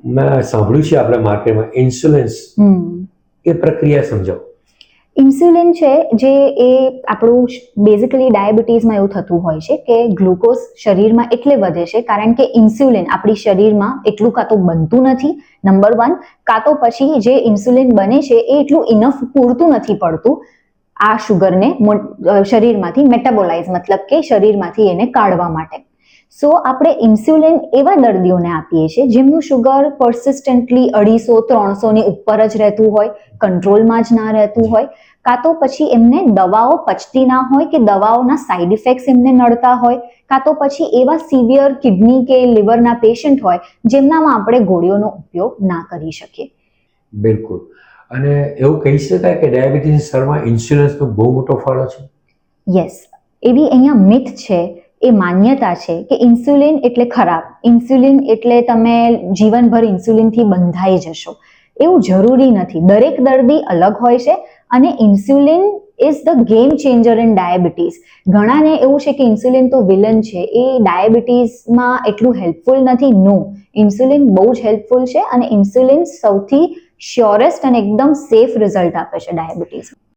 મેં સાંભળ્યું છે આપણે માર્કેટમાં ઇન્સ્યુલન્સ, એ પ્રક્રિયા સમજાવો. ઇન્સ્યુલિન છે જે એ આપણું બેઝિકલી ડાયાબિટીસમાં એવું થતું હોય છે કે ગ્લુકોઝ શરીરમાં એટલે વધે છે કારણ કે ઇન્સ્યુલિન આપણી શરીરમાં એટલું કાં તો બનતું નથી, નંબર 1, કાં તો પછી જે ઇન્સ્યુલિન બને છે એ એટલું ઇનફ પૂરતું નથી પડતું આ શુગરને શરીરમાંથી મેટાબોલાઇઝ, મતલબ કે શરીરમાંથી એને કાઢવા માટે. સો આપણે ઇન્સ્યુલિન એવા દર્દીઓને આપીએ છીએ જેમનું શુગર પરસિસ્ટન્ટલી 250-300ની ઉપર જ રહેતું હોય, કંટ્રોલમાં જ ના રહેતું હોય, કાં તો પછી એમને દવાઓ પચતી ના હોય કે દવાઓના સાઇડ ઇફેક્ટ્સ એમને નડતા હોય, કાં તો પછી એવા સિવિયર કિડની કે લિવરના પેશન્ટ હોય જેમનામાં આપણે ગોળીઓનો ઉપયોગ ના કરી શકીએ. બિલકુલ. અને એવું કહી શકાય કે ડાયાબિટીસ શરમાં ઇન્સ્યુલન્સનો બહુ મોટો ફાળો છે? યસ, એવી અહીંયા મિથ છે, એ માન્યતા છે કે ઇન્સ્યુલિન એટલે ખરાબ, ઇન્સ્યુલિન એટલે તમે જીવનભર ઇન્સ્યુલિનથી બંધાઈ જશો. એવું જરૂરી નથી. દરેક દર્દી અલગ હોય છે અને insulin is the game changer in diabetes. ઘણાને એવું છે કે ઇન્સ્યુલિન તો વિલન છે, એ ડાયાબિટીસમાં એટલું હેલ્પફુલ નથી. નો, ઇન્સ્યુલિન બહુ જ હેલ્પફુલ છે અને ઇન્સ્યુલિન સૌથી શ્યોરેસ્ટ અને એકદમ સેફ રિઝલ્ટ આપે છે ડાયાબિટીસ.